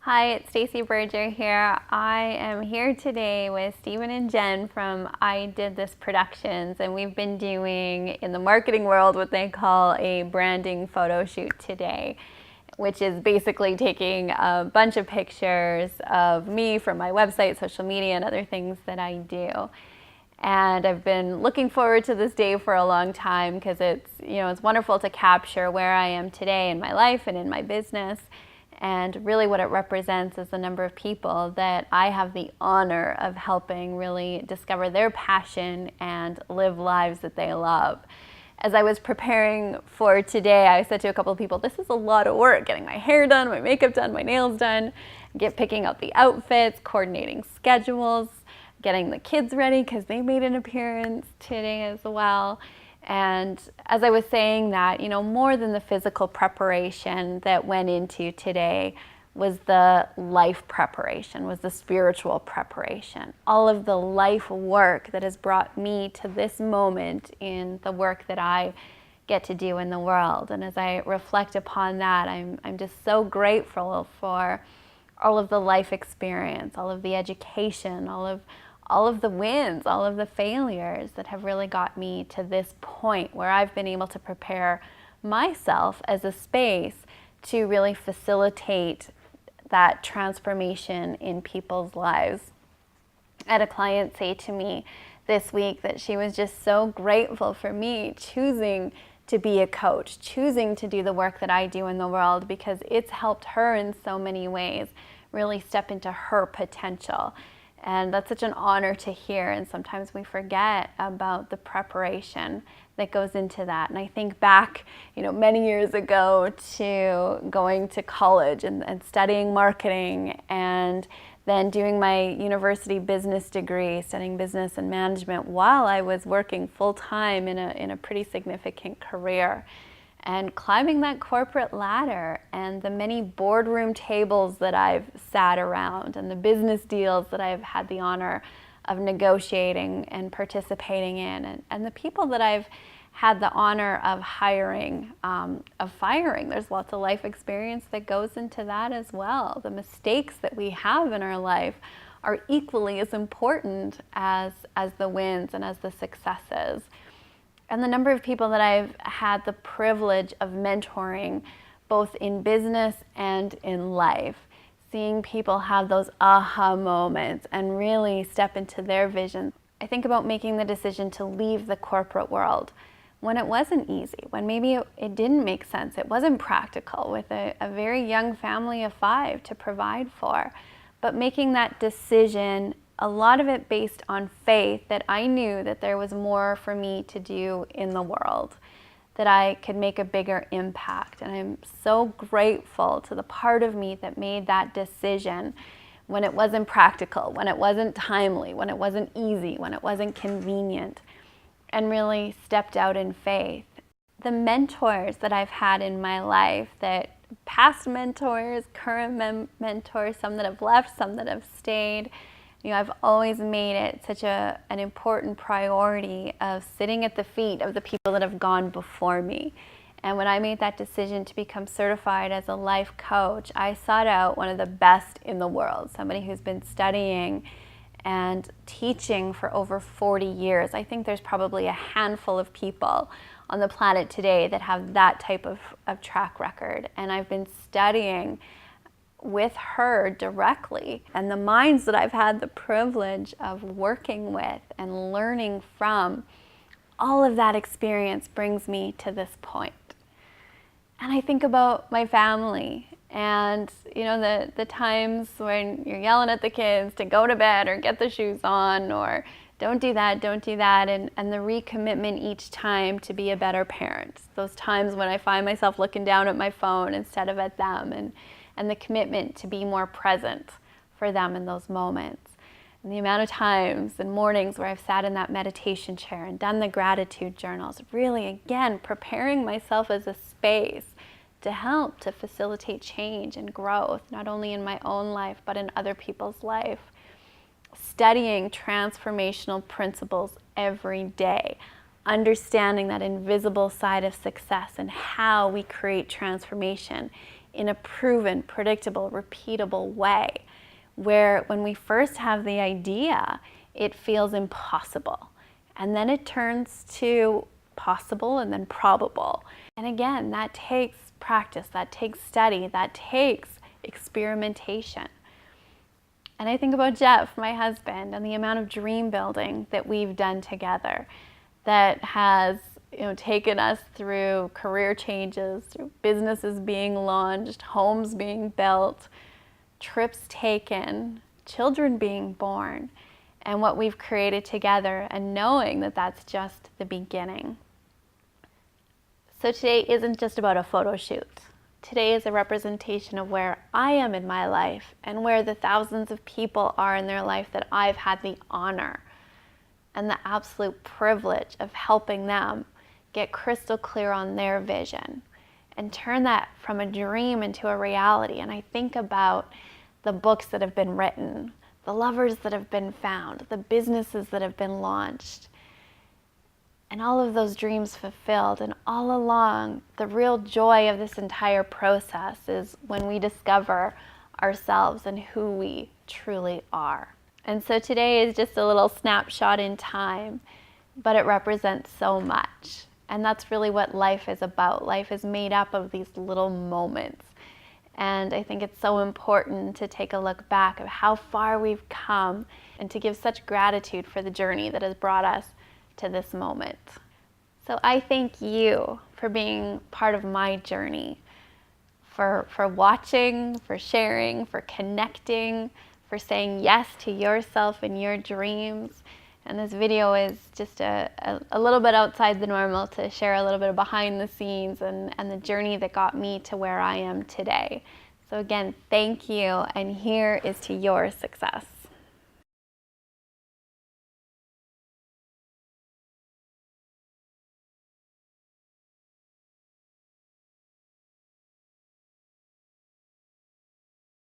Hi, it's Stacey Berger here. I am here today with Stephen and Jen from I Did This Productions, and we've been doing in the marketing world what they call a branding photo shoot today, which is basically taking a bunch of pictures of me from my website, social media, and other things that I do. And I've been looking forward to this day for a long time because it's wonderful to capture where I am today in my life and in my business. And really what it represents is the number of people that I have the honor of helping really discover their passion and live lives that they love. As I was preparing for today, I said to a couple of people, this is a lot of work, getting my hair done, my makeup done, my nails done, picking out the outfits, coordinating schedules, getting the kids ready because they made an appearance today as well. And as I was saying that, more than the physical preparation that went into today was the life preparation, was the spiritual preparation. All of the life work that has brought me to this moment in the work that I get to do in the world. And as I reflect upon that, I'm just so grateful for all of the life experience, all of the education, all of the wins, all of the failures that have really got me to this point where I've been able to prepare myself as a space to really facilitate that transformation in people's lives. I had a client say to me this week that she was just so grateful for me choosing to be a coach, choosing to do the work that I do in the world because it's helped her in so many ways really step into her potential. And that's such an honor to hear, and sometimes we forget about the preparation that goes into that. And I think back, many years ago to going to college and studying marketing and then doing my university business degree, studying business and management while I was working full-time in a pretty significant career. And climbing that corporate ladder and the many boardroom tables that I've sat around and the business deals that I've had the honor of negotiating and participating in and the people that I've had the honor of hiring, of firing. There's lots of life experience that goes into that as well. The mistakes that we have in our life are equally as important as the wins and as the successes. And the number of people that I've had the privilege of mentoring, both in business and in life, seeing people have those aha moments and really step into their vision. I think about making the decision to leave the corporate world when it wasn't easy, when maybe it didn't make sense, it wasn't practical with a very young family of 5 to provide for. But making that decision, a lot of it based on faith that I knew that there was more for me to do in the world, that I could make a bigger impact. And I'm so grateful to the part of me that made that decision when it wasn't practical, when it wasn't timely, when it wasn't easy, when it wasn't convenient, and really stepped out in faith. The mentors that I've had in my life, that past mentors, current mentors, some that have left, some that have stayed, I've always made it such an important priority of sitting at the feet of the people that have gone before me. And when I made that decision to become certified as a life coach, I sought out one of the best in the world, somebody who's been studying and teaching for over 40 years. I think there's probably a handful of people on the planet today that have that type of track record. And I've been studying with her directly, and the minds that I've had the privilege of working with and learning from, all of that experience brings me to this point. And I think about my family and the times when you're yelling at the kids to go to bed or get the shoes on or don't do that, and the recommitment each time to be a better parent. Those times when I find myself looking down at my phone instead of at them, and the commitment to be more present for them in those moments. And the amount of times and mornings where I've sat in that meditation chair and done the gratitude journals, really, again, preparing myself as a space to help to facilitate change and growth, not only in my own life, but in other people's life. Studying transformational principles every day, understanding that invisible side of success and how we create transformation in a proven, predictable, repeatable way, where when we first have the idea, it feels impossible. And then it turns to possible and then probable. And again, that takes practice, that takes study, that takes experimentation. And I think about Jeff, my husband, and the amount of dream building that we've done together that has taken us through career changes, through businesses being launched, homes being built, trips taken, children being born, and what we've created together, and knowing that that's just the beginning. So today isn't just about a photo shoot. Today is a representation of where I am in my life and where the thousands of people are in their life that I've had the honor and the absolute privilege of helping them get crystal clear on their vision and turn that from a dream into a reality. And I think about the books that have been written, the lovers that have been found, the businesses that have been launched, and all of those dreams fulfilled. And all along, the real joy of this entire process is when we discover ourselves and who we truly are. And so today is just a little snapshot in time, but it represents so much. And that's really what life is about. Life is made up of these little moments. And I think it's so important to take a look back of how far we've come and to give such gratitude for the journey that has brought us to this moment. So I thank you for being part of my journey, for watching, for sharing, for connecting, for saying yes to yourself and your dreams. And this video is just a little bit outside the normal to share a little bit of behind the scenes and the journey that got me to where I am today. So again, thank you, and here is to your success.